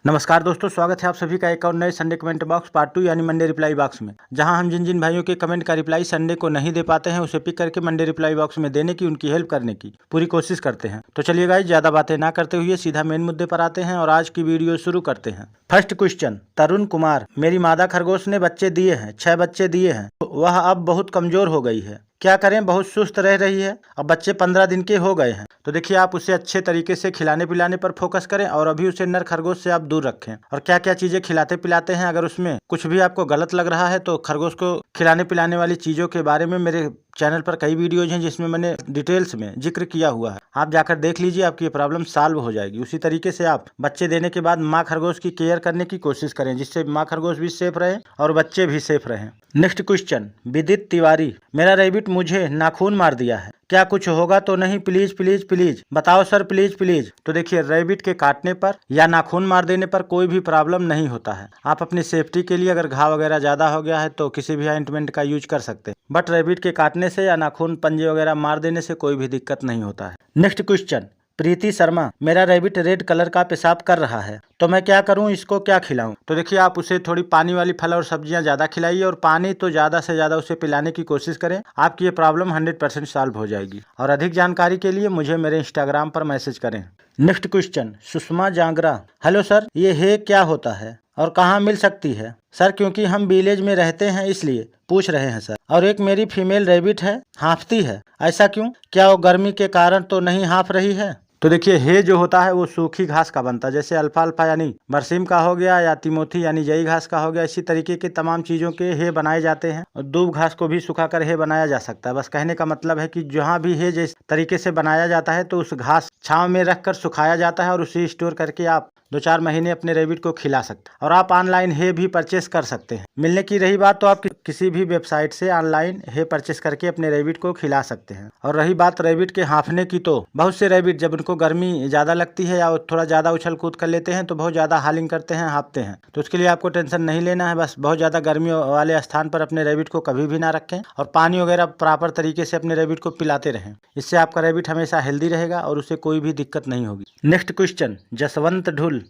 नमस्कार दोस्तों, स्वागत है आप सभी का एक और नए संडे कमेंट बॉक्स पार्ट 2 यानी मंडे रिप्लाई बॉक्स में, जहां हम जिन जिन भाइयों के कमेंट का रिप्लाई संडे को नहीं दे पाते हैं उसे पिक करके मंडे रिप्लाई बॉक्स में देने की, उनकी हेल्प करने की पूरी कोशिश करते हैं। तो चलिए गाइस, ज्यादा बातें ना करते हुए सीधा मेन मुद्दे पर आते हैं और आज की वीडियो शुरू करते हैं। फर्स्ट क्वेश्चन, तरुण कुमार, मेरी मादा खरगोश ने बच्चे दिए हैं, 6 बच्चे दिए हैं। वह अब बहुत कमजोर हो गई है, क्या करें? बहुत सुस्त रह रही है। अब बच्चे 15 दिन के हो गए हैं, तो देखिए आप उसे अच्छे तरीके से खिलाने पिलाने पर फोकस करें और अभी उसे नर खरगोश से आप दूर रखें। और क्या क्या चीजें खिलाते पिलाते हैं, अगर उसमें कुछ भी आपको गलत लग रहा है तो खरगोश को खिलाने पिलाने वाली चीजों के बारे में मेरे चैनल पर कई वीडियोज हैं जिसमें मैंने डिटेल्स में जिक्र किया हुआ है। आप जाकर देख लीजिए, आपकी ये प्रॉब्लम सॉल्व हो जाएगी। उसी तरीके से आप बच्चे देने के बाद माँ खरगोश की केयर करने की कोशिश करें, जिससे माँ खरगोश भी सेफ रहे और बच्चे भी सेफ रहें। नेक्स्ट क्वेश्चन, विदित तिवारी, मेरा रैबिट मुझे नाखून मार दिया है, क्या कुछ होगा तो नहीं? प्लीज प्लीज प्लीज बताओ सर, प्लीज प्लीज। तो देखिए, रैबिट के काटने पर या नाखून मार देने पर कोई भी प्रॉब्लम नहीं होता है। आप अपनी सेफ्टी के लिए अगर घाव वगैरह ज्यादा हो गया है तो किसी भी ऑइंटमेंट का यूज कर सकते हैं, बट रैबिट के काटने से या नाखून पंजे वगैरह मार देने से कोई भी दिक्कत नहीं होता है। नेक्स्ट क्वेश्चन, प्रीति शर्मा, मेरा रैबिट रेड कलर का पेशाब कर रहा है, तो मैं क्या करूं? इसको क्या खिलाऊं? तो देखिए, आप उसे थोड़ी पानी वाली फल और सब्जियां ज्यादा खिलाइए और पानी तो ज्यादा से ज्यादा उसे पिलाने की कोशिश करें। आपकी ये प्रॉब्लम 100% सॉल्व हो जाएगी। और अधिक जानकारी के लिए मुझे मेरे इंस्टाग्राम पर मैसेज करें। Next question, Sushma Jangra, hello sir, ये है क्या होता है और कहाँ मिल सकती है? सर, क्योंकि हम विलेज में रहते हैं इसलिए पूछ रहे हैं सर। और एक मेरी फीमेल रैबिट है, हाँफती है, ऐसा क्यों? क्या वो गर्मी के कारण तो नहीं हाँफ रही है? तो देखिए, हे जो होता है वो सूखी घास का बनता है, जैसे अल्फाल्फा यानी बरसीम का हो गया या तिमोथी यानी जई घास का हो गया। इसी तरीके के तमाम चीजों के हे बनाए जाते हैं और दूब घास को भी सुखाकर हे बनाया जा सकता है। बस कहने का मतलब है कि जहाँ भी हे जिस तरीके से बनाया जाता है तो उस घास छांव में रखकर सुखाया जाता है और उसे स्टोर करके आप 2-4 महीने अपने रैबिट को खिला सकते हैं। और आप ऑनलाइन हे भी परचेस कर सकते हैं। मिलने की रही बात, तो आप किसी भी वेबसाइट से ऑनलाइन हे परचेस करके अपने रैबिट को खिला सकते हैं। और रही बात रैबिट के हाँफने की, तो बहुत से रैबिट जब उनको गर्मी ज्यादा लगती है या थोड़ा ज्यादा उछल कूद कर लेते हैं तो बहुत ज्यादा हालिंग करते हैं, हाँफते हैं। तो उसके लिए आपको टेंशन नहीं लेना है। बस बहुत ज्यादा गर्मी वाले स्थान पर अपने रैबिट को कभी भी ना रखें और पानी वगैरह प्रॉपर तरीके से अपने रैबिट को पिलाते रहें। इससे आपका रैबिट हमेशा हेल्दी रहेगा और उसे कोई भी दिक्कत नहीं होगी। नेक्स्ट क्वेश्चन, जसवंत ढुल,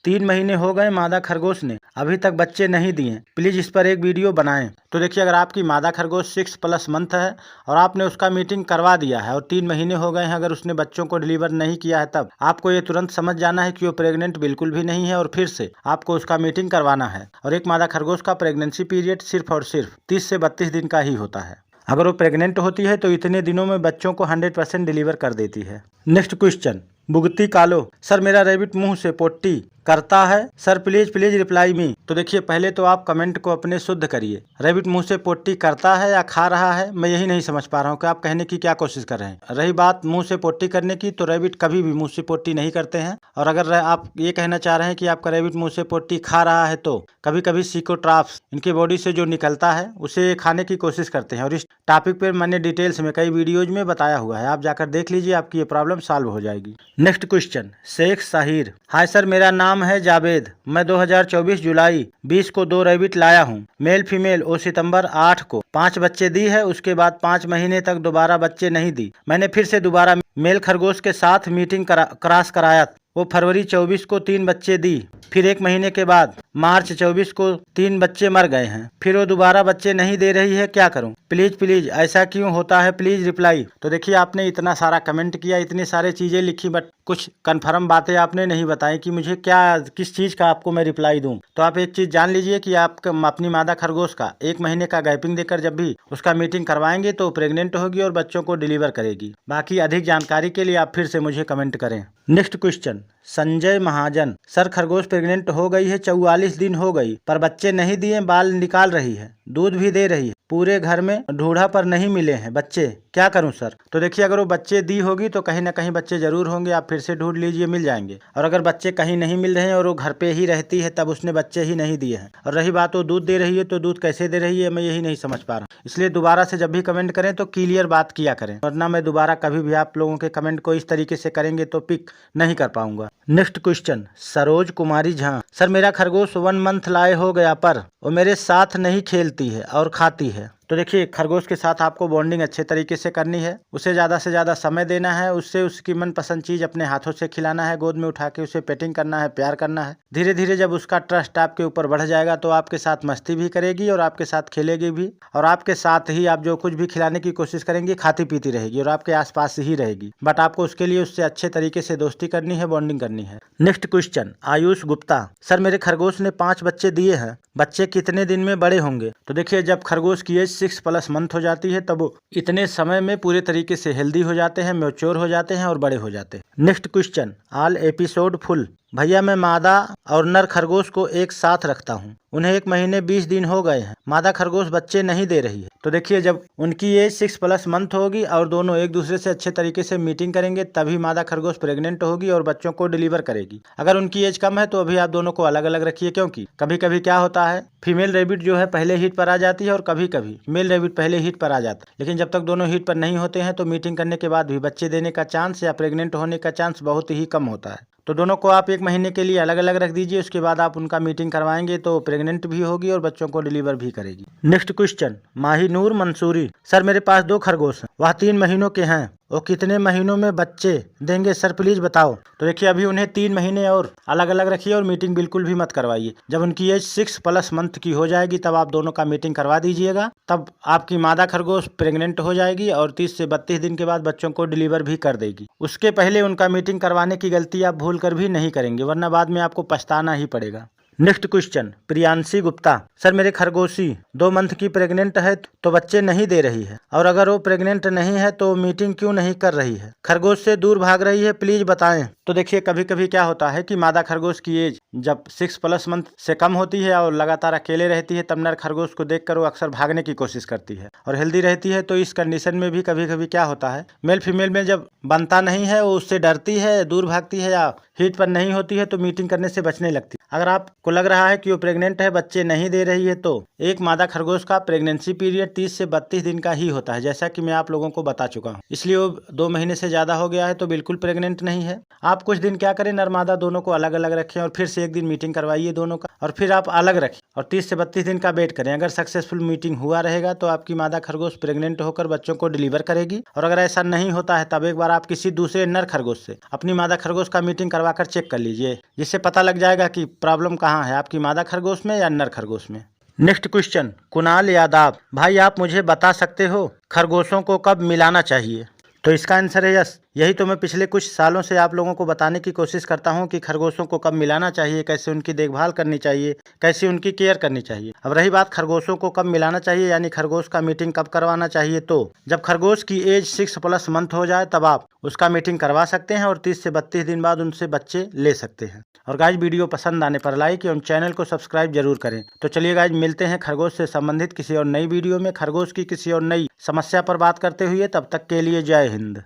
3 महीने हो गए मादा खरगोश ने अभी तक बच्चे नहीं दिए, प्लीज इस पर एक वीडियो बनाएं। तो देखिए, अगर आपकी मादा खरगोश 6+ मंथ है और आपने उसका मीटिंग करवा दिया है और 3 महीने हो गए हैं, अगर उसने बच्चों को डिलीवर नहीं किया है, तब आपको ये तुरंत समझ जाना है कि वो प्रेग्नेंट बिल्कुल भी नहीं है और फिर से आपको उसका मीटिंग करवाना है। और एक मादा खरगोश का प्रेगनेंसी पीरियड सिर्फ और सिर्फ 30 से 32 दिन का ही होता है। अगर वो प्रेग्नेंट होती है तो इतने दिनों में बच्चों को 100% डिलीवर कर देती है। नेक्स्ट क्वेश्चन, भुगती कालो, सर मेरा रैबिट मुंह से पोटी करता है, sir please please reply me. तो देखिए, पहले तो आप कमेंट को अपने शुद्ध करिए। रैबिट मुंह से पोटी करता है या खा रहा है, मैं यही नहीं समझ पा रहा हूँ कि आप कहने की क्या कोशिश कर रहे हैं। रही बात मुंह से पोटी करने की, तो रैबिट कभी भी मुंह से पोटी नहीं करते हैं। और अगर आप ये कहना चाह रहे हैं कि आपका रैबिट मुंह से पोटी खा रहा है, तो कभी कभी सिकोट्राप्स इनके बॉडी से जो निकलता है उसे खाने की कोशिश करते हैं। और इस टॉपिक पर मैंने डिटेल्स में कई वीडियोज में बताया हुआ है, आप जाकर देख लीजिए, आपकी ये प्रॉब्लम सॉल्व हो जाएगी। Next question, Sheikh Sahir, hi sir, मेरा नाम है जावेद, मैं 2024 जुलाई 20 को 2 रैबिट लाया हूँ, मेल फीमेल। और सितंबर 8 को 5 बच्चे दी है, उसके बाद 5 महीने तक दोबारा बच्चे नहीं दी। मैंने फिर से दोबारा मेल खरगोश के साथ मीटिंग क्रॉस कराया, वो फरवरी 24 को 3 बच्चे दी। फिर 1 महीने के बाद मार्च 24 को 3 बच्चे मर गए हैं। फिर वो दोबारा बच्चे नहीं दे रही है, क्या करूं? प्लीज प्लीज ऐसा क्यों होता है, प्लीज रिप्लाई। तो देखिए, आपने इतना सारा कमेंट किया, इतनी सारी चीजें लिखी, बट कुछ कंफर्म बातें आपने नहीं बताई कि मुझे क्या, किस चीज का आपको मैं रिप्लाई दूं। तो आप एक चीज जान लीजिए कि आप अपनी मादा खरगोश का 1 महीने का गैपिंग देकर जब भी उसका मीटिंग करवाएंगे तो प्रेग्नेंट होगी और बच्चों को डिलीवर करेगी। बाकी अधिक जानकारी के लिए आप फिर से मुझे कमेंट करें। नेक्स्ट क्वेश्चन, संजय महाजन, सर खरगोश प्रेग्नेंट हो गई है, 44 दिन हो गई पर बच्चे नहीं दिए, बाल निकाल रही है, दूध भी दे रही है, पूरे घर में ढूंढा पर नहीं मिले हैं बच्चे, क्या करूं सर? तो देखिए, अगर वो बच्चे दी होगी तो कहीं ना कहीं बच्चे जरूर होंगे, आप फिर से ढूंढ लीजिए, मिल जाएंगे। और अगर बच्चे कहीं नहीं मिल रहे हैं और वो घर पे ही रहती है, तब उसने बच्चे ही नहीं दिए हैं। और रही बात वो दूध दे रही है, तो दूध कैसे दे रही है, मैं यही नहीं समझ पा रहा हूँ। इसलिए दोबारा से जब भी कमेंट करें तो क्लियर बात किया करें, वरना मैं दोबारा कभी भी आप लोगों के कमेंट को इस तरीके से करेंगे तो पिक नहीं कर पाऊंगा। नेक्स्ट क्वेश्चन, सरोज कुमारी झा, सर मेरा खरगोश 1 मंथ लाए हो गया पर वो मेरे साथ नहीं खेलती है और खाती है। तो देखिए, खरगोश के साथ आपको बॉन्डिंग अच्छे तरीके से करनी है, उसे ज़्यादा से ज़्यादा समय देना है, उससे उसकी मनपसंद चीज़ अपने हाथों से खिलाना है, गोद में उठा के उसे पेटिंग करना है, प्यार करना है। धीरे धीरे जब उसका ट्रस्ट आपके ऊपर बढ़ जाएगा तो आपके साथ मस्ती भी करेगी और आपके साथ खेलेगी भी, और आपके साथ ही आप जो कुछ भी खिलाने की कोशिश करेंगे खाती पीती रहेगी और आपके आसपास ही रहेगी। बट आपको उसके लिए उससे अच्छे तरीके से दोस्ती करनी है, बॉन्डिंग करनी है। Next question, Ayush Gupta. Sir, मेरे खरगोश ने 5 बच्चे दिए हैं, बच्चे कितने दिन में बड़े होंगे? तो देखिए, जब खरगोश की एज 6+ मंथ हो जाती है तब वो इतने समय में पूरे तरीके से हेल्दी हो जाते हैं, मैच्योर हो जाते हैं और बड़े हो जाते हैं। Next question, all episode full. भैया, मैं मादा और नर खरगोश को एक साथ रखता हूँ, उन्हें 1 महीने 20 दिन हो गए हैं, मादा खरगोश बच्चे नहीं दे रही है। तो देखिए, जब उनकी एज 6+ मंथ होगी और दोनों एक दूसरे से अच्छे तरीके से मीटिंग करेंगे तभी मादा खरगोश प्रेग्नेंट होगी और बच्चों को डिलीवर करेगी। अगर उनकी एज कम है तो अभी आप दोनों को अलग अलग रखिए, क्योंकि कभी कभी क्या होता है, फीमेल रेबिट जो है पहले हीट पर आ जाती है और कभी कभी मेल रेबिट पहले हीट पर आ जाता है। लेकिन जब तक दोनों हीट पर नहीं होते हैं तो मीटिंग करने के बाद भी बच्चे देने का चांस या प्रेग्नेंट होने का चांस बहुत ही कम होता है। तो दोनों को आप 1 महीने के लिए अलग अलग रख दीजिए, उसके बाद आप उनका मीटिंग करवाएंगे तो प्रेग्नेंट भी होगी और बच्चों को डिलीवर भी करेगी। Next question, Mahinoor Mansoori. Sir, मेरे पास 2 खरगोश हैं, वह 3 महीनों के हैं, वो कितने महीनों में बच्चे देंगे सर, प्लीज बताओ? तो देखिए, अभी उन्हें 3 महीने और अलग अलग रखिए और मीटिंग बिल्कुल भी मत करवाइए। जब उनकी एज 6+ मंथ की हो जाएगी तब आप दोनों का मीटिंग करवा दीजिएगा, तब आपकी मादा खरगोश प्रेग्नेंट हो जाएगी और 30 से 32 दिन के बाद बच्चों को डिलीवर भी कर देगी। उसके पहले उनका मीटिंग करवाने की गलती आप भूल कर भी नहीं करेंगे, वरना बाद में आपको पछताना ही पड़ेगा। Next question, Priyanshi Gupta. Sir, मेरे खरगोशी 2 मंथ की प्रेग्नेंट है तो बच्चे नहीं दे रही है, और अगर वो प्रेग्नेंट नहीं है तो मीटिंग क्यों नहीं कर रही है, खरगोश से दूर भाग रही है, प्लीज बताएं? तो देखिए, कभी कभी क्या होता है कि मादा खरगोश की एज जब 6+ मंथ से कम होती है और लगातार अकेले रहती है तब नर खरगोश को देखकर वो अक्सर भागने की कोशिश करती है और हेल्दी रहती है। तो इस कंडीशन में भी कभी कभी क्या होता है, मेल फीमेल में जब बनता नहीं है वो उससे डरती है, दूर भागती है, या हीट पर नहीं होती है तो मीटिंग करने से बचने लगती है। अगर आपको लग रहा है कि वो प्रेग्नेंट है, बच्चे नहीं दे रही है, तो एक मादा खरगोश का प्रेगनेंसी पीरियड 30 से 32 दिन का ही होता है, जैसा कि मैं आप लोगों को बता चुका हूँ। इसलिए वो 2 महीने से ज्यादा हो गया है तो बिल्कुल प्रेग्नेंट नहीं है। आप कुछ दिन क्या करें, नर मादा दोनों को अलग अलग रखें और फिर से 1 दिन मीटिंग करवाइए दोनों का, और फिर आप अलग रखें और 30 से 32 दिन का वेट करें। अगर सक्सेसफुल मीटिंग हुआ रहेगा तो आपकी मादा खरगोश प्रेग्नेंट होकर बच्चों को डिलीवर करेगी, और अगर ऐसा नहीं होता है तब एक बार आप किसी दूसरे नर खरगोश से अपनी मादा खरगोश का मीटिंग करवाकर चेक कर लीजिए, जिससे पता लग जाएगा कि प्रॉब्लम कहाँ है, आपकी मादा खरगोश में या नर खरगोश में। Next question, Kunal Yadav. भाई, आप मुझे बता सकते हो खरगोशों को कब मिलाना चाहिए? तो इसका आंसर है यस। यही तो मैं पिछले कुछ सालों से आप लोगों को बताने की कोशिश करता हूं कि खरगोशों को कब मिलाना चाहिए, कैसे उनकी देखभाल करनी चाहिए, कैसे उनकी केयर करनी चाहिए। अब रही बात खरगोशों को कब मिलाना चाहिए, यानी खरगोश का मीटिंग कब करवाना चाहिए, तो जब खरगोश की एज 6+ मंथ हो जाए तब आप उसका मीटिंग करवा सकते हैं और 30 से 32 दिन बाद उनसे बच्चे ले सकते हैं। और गाइज, वीडियो पसंद आने पर लाइक एवं चैनल को सब्सक्राइब जरूर करें। तो चलिए गाइज, मिलते हैं खरगोश से संबंधित किसी और नई वीडियो में, खरगोश की किसी और नई समस्या पर बात करते हुए। तब तक के लिए जय हिंद।